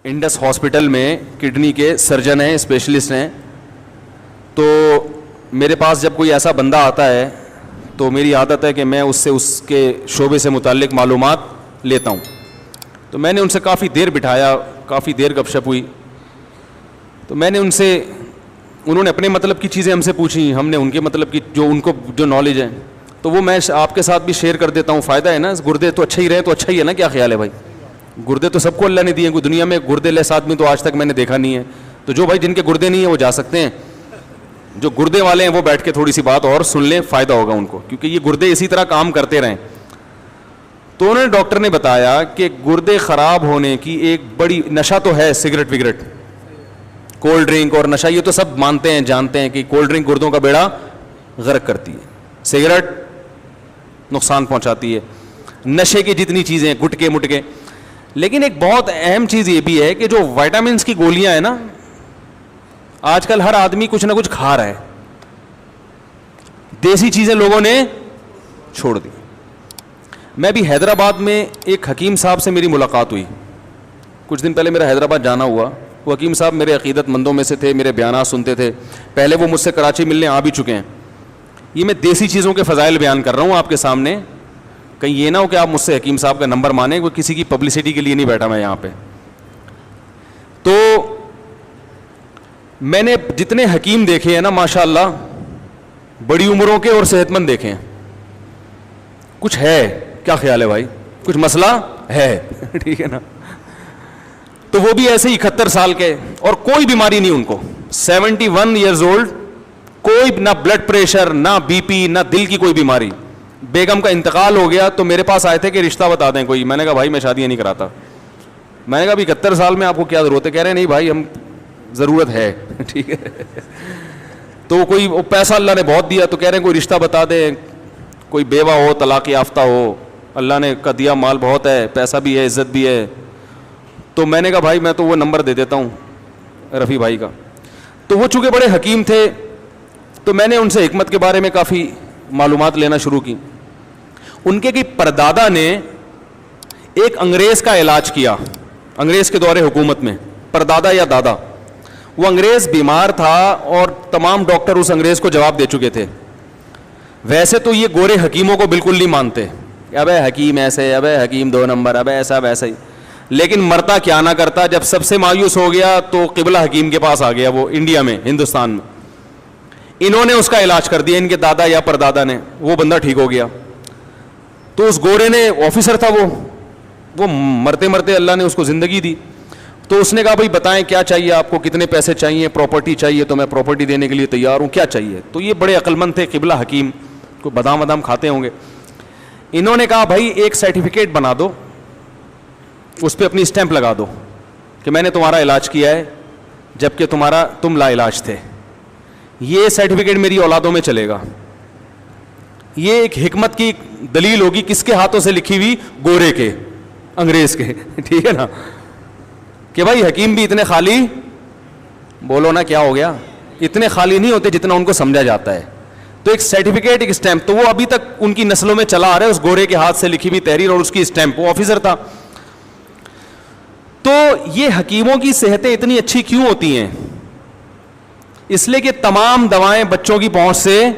Indus hospital میں kidney کے surgeon ہیں, اسپیشلسٹ ہیں. تو میرے پاس جب کوئی ایسا بندہ آتا ہے تو میری عادت ہے کہ میں اس سے اس کے شعبے سے متعلق معلومات لیتا ہوں. تو میں نے ان سے کافی دیر بٹھایا, کافی دیر گپ شپ ہوئی. تو میں نے ان سے, انہوں نے اپنے مطلب کی چیزیں ہم سے پوچھی, ہم نے ان کے مطلب کی جو ان کو جو نالج ہے تو وہ میں آپ کے ساتھ بھی شیئر کر دیتا ہوں. فائدہ ہے نا, گردے تو اچھا ہی رہے تو اچھا ہی ہے نا. کیا خیال ہے بھائی؟ گردے تو سب کو اللہ نے دیے, کوئی دنیا میں گردے لیس آدمی تو آج تک میں نے دیکھا نہیں ہے. تو جو بھائی جن کے گردے نہیں ہیں وہ جا سکتے ہیں, جو گردے والے ہیں وہ بیٹھ کے تھوڑی سی بات اور سن لیں, فائدہ ہوگا ان کو, کیونکہ یہ گردے اسی طرح کام کرتے رہیں. تو انہوں نے, ڈاکٹر نے بتایا کہ گردے خراب ہونے کی ایک بڑی, نشہ تو ہے سگریٹ وگریٹ, کولڈ ڈرنک اور نشہ, یہ تو سب مانتے ہیں جانتے ہیں کہ کولڈ ڈرنک گردوں کا بیڑا غرق کرتی ہے, سگریٹ نقصان پہنچاتی ہے, نشے کی جتنی چیزیں گٹکے مٹکے. لیکن ایک بہت اہم چیز یہ بھی ہے کہ جو وائٹامنس کی گولیاں ہیں نا, آج کل ہر آدمی کچھ نہ کچھ کھا رہا ہے, دیسی چیزیں لوگوں نے چھوڑ دی. میں بھی حیدرآباد میں ایک حکیم صاحب سے میری ملاقات ہوئی کچھ دن پہلے, میرا حیدرآباد جانا ہوا. وہ حکیم صاحب میرے عقیدت مندوں میں سے تھے, میرے بیانات سنتے تھے. پہلے وہ مجھ سے کراچی ملنے آ بھی چکے ہیں. یہ میں دیسی چیزوں کے فضائل بیان کر رہا ہوں آپ کے سامنے, کہیں یہ نہ ہو کہ آپ مجھ سے حکیم صاحب کا نمبر مانیں, وہ کسی کی پبلسٹی کے لیے نہیں بیٹھا میں یہاں پہ. تو میں نے جتنے حکیم دیکھے ہیں نا ماشاءاللہ, بڑی عمروں کے اور صحت مند دیکھے ہیں. کچھ ہے, کیا خیال ہے بھائی؟ کچھ مسئلہ ہے, ٹھیک ہے نا. تو وہ بھی ایسے ہی 71 سال کے, اور کوئی بیماری نہیں ان کو, 71 ایئرز اولڈ, کوئی نہ بلڈ پریشر, نہ بی پی, نہ دل کی کوئی بیماری. بیگم کا انتقال ہو گیا تو میرے پاس آئے تھے کہ رشتہ بتا دیں کوئی. میں نے کہا بھائی میں شادیاں نہیں کراتا. میں نے کہا ابھی 71 سال میں آپ کو کیا ضرورت ہے؟ کہہ رہے نہیں بھائی ہم ضرورت ہے, ٹھیک ہے. تو کوئی پیسہ اللہ نے بہت دیا تو کہہ رہے ہیں کوئی رشتہ بتا دیں, کوئی بیوہ ہو, طلاق یافتہ ہو, اللہ نے کا دیا مال بہت ہے, پیسہ بھی ہے, عزت بھی ہے. تو میں نے کہا بھائی میں تو وہ نمبر دے دیتا ہوں رفیع بھائی کا. تو وہ چونکہ بڑے حکیم تھے تو میں نے ان سے حکمت کے بارے میں کافی معلومات لینا شروع کی. ان کے کہ پردادا نے ایک انگریز کا علاج کیا, انگریز کے دور حکومت میں, پردادا یا دادا. وہ انگریز بیمار تھا اور تمام ڈاکٹر اس انگریز کو جواب دے چکے تھے. ویسے تو یہ گورے حکیموں کو بالکل نہیں مانتے, ابے حکیم ایسے, ابے حکیم 2 نمبر, ابے ایسا ویسا ہی. لیکن مرتا کیا نہ کرتا, جب سب سے مایوس ہو گیا تو قبلہ حکیم کے پاس آ گیا, وہ انڈیا میں, ہندوستان میں. انہوں نے اس کا علاج کر دیا, ان کے دادا یا پردادا نے. وہ بندہ ٹھیک ہو گیا. تو اس گورے نے, آفیسر تھا وہ مرتے مرتے اللہ نے اس کو زندگی دی. تو اس نے کہا بھائی بتائیں کیا چاہیے آپ کو, کتنے پیسے چاہیے, پراپرٹی چاہیے تو میں پراپرٹی دینے کے لیے تیار ہوں, کیا چاہیے. تو یہ بڑے عقل مند تھے قبلہ حکیم, کو بادام وادام کھاتے ہوں گے. انہوں نے کہا بھائی ایک سرٹیفکیٹ بنا دو, اس پہ اپنی اسٹیمپ لگا دو کہ میں نے تمہارا علاج کیا ہے جبکہ تم لا علاج تھے. یہ سرٹیفکیٹ میری اولادوں میں چلے گا. یہ ایک حکمت کی دلیل ہوگی, کس کے ہاتھوں سے لکھی ہوئی؟ گورے کے, انگریز کے, ٹھیک ہے نا. کہ بھائی حکیم بھی اتنے خالی, بولو نا کیا ہو گیا, اتنے خالی نہیں ہوتے جتنا ان کو سمجھا جاتا ہے. تو ایک سرٹیفکیٹ, ایک اسٹیمپ, تو وہ ابھی تک ان کی نسلوں میں چلا آ رہا ہے, اس گورے کے ہاتھ سے لکھی ہوئی تحریر اور اس کی اسٹیمپ. وہ آفیسر تھا. تو یہ حکیموں کی صحتیں اتنی اچھی کیوں ہوتی ہیں؟ اس لیے کہ تمام دوائیں بچوں کی پہنچ سے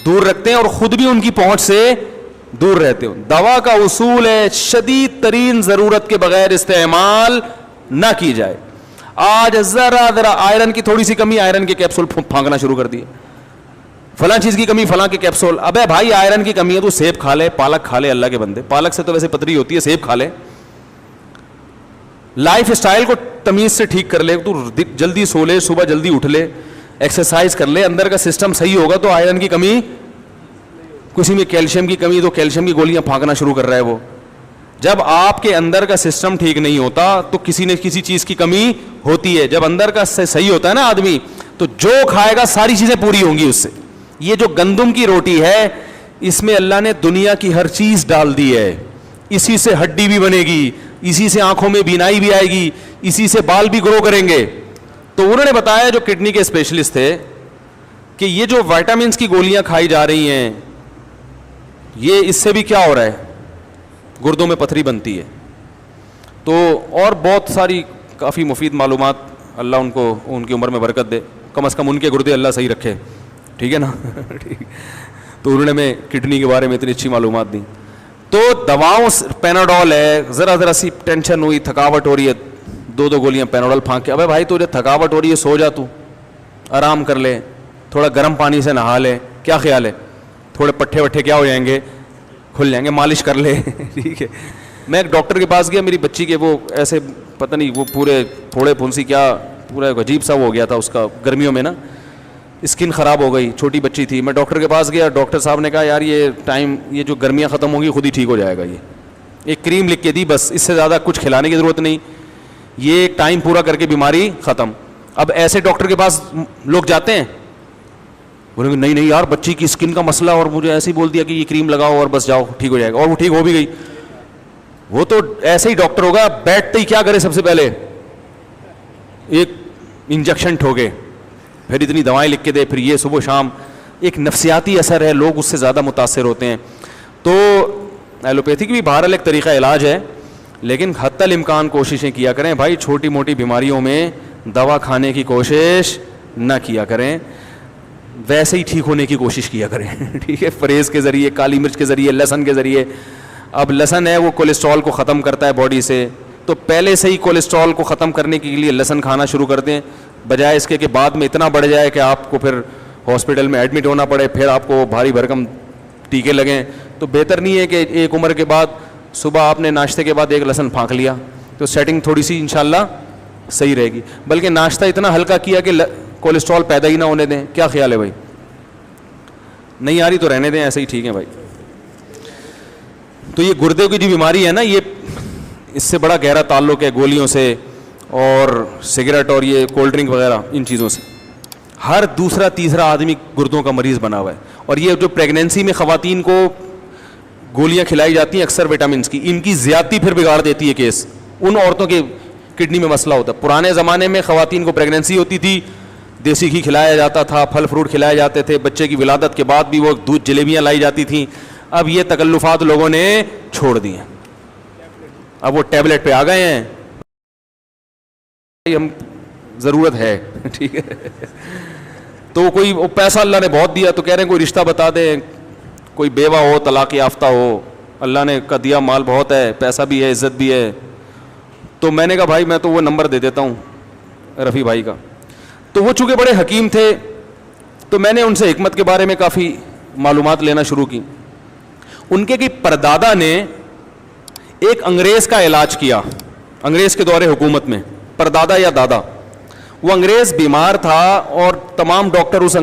دور رکھتے ہیں اور خود بھی ان کی پہنچ سے دور رہتے ہو. دوا کا اصول ہے شدید ترین ضرورت کے بغیر استعمال نہ کی جائے. آج ذرا آئرن کی تھوڑی سی کمی, آئرن کے کیپسول پھانکنا شروع کر دیے. فلاں چیز کی کمی, فلاں کے کیپسول. ابے بھائی آئرن کی کمی ہے تو سیب کھا لے, پالک کھا لے, اللہ کے بندے, پالک سے تو ویسے پتری ہوتی ہے, سیب کھا لے. لائف اسٹائل کو تمیز سے ٹھیک کر لے, تو جلدی سو لے, صبح جلدی اٹھ لے, ایکسرسائز کر لے, اندر کا سسٹم صحیح ہوگا تو آئرن کی کمی, کسی میں کیلشیم کی کمی تو کیلشیم کی گولیاں پھانکنا شروع کر رہا ہے وہ. جب آپ کے اندر کا سسٹم ٹھیک نہیں ہوتا تو کسی نے کسی چیز کی کمی ہوتی ہے. جب اندر کا صحیح ہوتا ہے نا آدمی, تو جو کھائے گا ساری چیزیں پوری ہوں گی اس سے. یہ جو گندم کی روٹی ہے, اس میں اللہ نے دنیا کی ہر چیز ڈال دی ہے. اسی سے ہڈی بھی بنے گی, اسی سے آنکھوں میں بینائی بھی آئے گی, اسی سے بال بھی گرو کریں گے. تو انہوں نے بتایا, جو کڈنی کے اسپیشلسٹ تھے, کہ یہ جو وائٹامنس کی گولیاں کھائی جا رہی ہیں, یہ اس سے بھی کیا ہو رہا ہے, گردوں میں پتھری بنتی ہے. تو اور بہت ساری کافی مفید معلومات, اللہ ان کو ان کی عمر میں برکت دے, کم از کم ان کے گردے اللہ صحیح رکھے, ٹھیک ہے نا. تو انہوں نے ہمیں کڈنی کے بارے میں اتنی اچھی معلومات دی. تو دواؤں, پیناڈول ہے, ذرا سی ٹینشن ہوئی, تھکاوٹ ہو رہی ہے, 2 گولیاں پیناڈول پھانک کے, ابے بھائی تو جب تھکاوٹ ہو رہی ہے سو جا, تو آرام کر لے, تھوڑا گرم پانی سے نہا لے, کیا خیال ہے, تھوڑے پٹھے وٹھے کیا ہو جائیں گے, کھل جائیں گے, مالش کر لے. ٹھیک ہے. میں ایک ڈاکٹر کے پاس گیا, میری بچی کے وہ ایسے پتہ نہیں وہ پورے پھوڑے پھنسی کیا پورا عجیب سا ہو گیا تھا اس کا, گرمیوں میں نا اسکن خراب ہو گئی, چھوٹی بچی تھی. میں ڈاکٹر کے پاس گیا, ڈاکٹر صاحب نے کہا یار یہ جو گرمیاں ختم ہوں گی خود ہی ٹھیک ہو جائے گا. یہ ایک کریم لکھ کے دی, بس اس سے زیادہ کچھ کھلانے کی ضرورت نہیں, یہ ایک ٹائم پورا کر کے بیماری ختم. اب ایسے ڈاکٹر کے پاس لوگ جاتے ہیں, بولیں گے نہیں یار بچی کی اسکن کا مسئلہ, اور مجھے ایسے ہی بول دیا کہ یہ کریم لگاؤ اور بس جاؤ ٹھیک ہو جائے گا, اور وہ ٹھیک ہو بھی گئی. وہ تو ایسے ہی ڈاکٹر ہوگا, بیٹھتے ہی کیا کرے, سب سے پہلے ایک انجیکشن ٹھوکے, پھر اتنی دوائیں لکھ کے دے, پھر یہ صبح شام. ایک نفسیاتی اثر ہے, لوگ اس سے زیادہ متاثر ہوتے ہیں. تو ایلوپیتھی کی بھی بہرحال ایک طریقہ علاج ہے, لیکن حتی الامکان کوششیں کیا کریں بھائی, چھوٹی موٹی بیماریوں میں دوا کھانے کی کوشش نہ کیا کریں, ویسے ہی ٹھیک ہونے کی کوشش کیا کریں. ٹھیک ہے, پرہیز کے ذریعے, کالی مرچ کے ذریعے, لہسن کے ذریعے. اب لہسن ہے وہ کولیسٹرول کو ختم کرتا ہے باڈی سے, تو پہلے سے ہی کولیسٹرول کو ختم کرنے کے لیے لہسن کھانا شروع کر دیں, بجائے اس کے کہ بعد میں اتنا بڑھ جائے کہ آپ کو پھر ہاسپٹل میں ایڈمٹ ہونا پڑے, پھر آپ کو بھاری بھرکم ٹیکے لگیں. تو بہتر نہیں ہے کہ ایک عمر کے بعد صبح آپ نے ناشتے کے بعد ایک لہسن پھانک لیا, تو سیٹنگ تھوڑی سی انشاءاللہ صحیح رہے گی. بلکہ ناشتہ اتنا ہلکا کیا کہ کولیسٹرول پیدا ہی نہ ہونے دیں. کیا خیال ہے بھائی؟ نہیں آ رہی تو رہنے دیں, ایسے ہی ٹھیک ہے بھائی. تو یہ گردے کی جو بیماری ہے نا, یہ اس سے بڑا گہرا تعلق ہے گولیوں سے اور سگریٹ اور یہ کولڈ ڈرنک وغیرہ, ان چیزوں سے. ہر دوسرا تیسرا آدمی گردوں کا مریض بنا ہوا ہے. اور یہ جو پریگنینسی میں خواتین کو گولیاں کھلائی جاتی ہیں اکثر وٹامنس کی, ان کی زیادتی پھر بگاڑ دیتی ہے کیس. ان عورتوں کے کڈنی میں مسئلہ ہوتا ہے. پرانے زمانے میں خواتین کو پریگنینسی ہوتی تھی, دیسی گھی کھلایا جاتا تھا, پھل فروٹ کھلائے جاتے تھے, بچے کی ولادت کے بعد بھی وہ دودھ جلیبیاں لائی جاتی تھیں. اب یہ تکلفات لوگوں نے چھوڑ دی ہیں, اب وہ ٹیبلٹ پہ آ گئے ہیں, ہم ضرورت ہے. ٹھیک ہے, تو کوئی پیسہ اللہ نے بہت دیا, تو کہہ رہے ہیں کوئی رشتہ بتا دیں, کوئی بیوہ ہو, طلاق یافتہ ہو, اللہ نے کا دیا مال بہت ہے, پیسہ بھی ہے, عزت بھی ہے. تو میں نے کہا بھائی میں تو وہ نمبر دے دیتا ہوں رفیع بھائی کا. تو وہ چونکہ بڑے حکیم تھے, تو میں نے ان سے حکمت کے بارے میں کافی معلومات لینا شروع کی. ان کے پردادا نے ایک انگریز کا علاج کیا, انگریز کے دور حکومت میں. پردادا یا دادا, وہ انگریز بیمار تھا اور تمام ڈاکٹر اس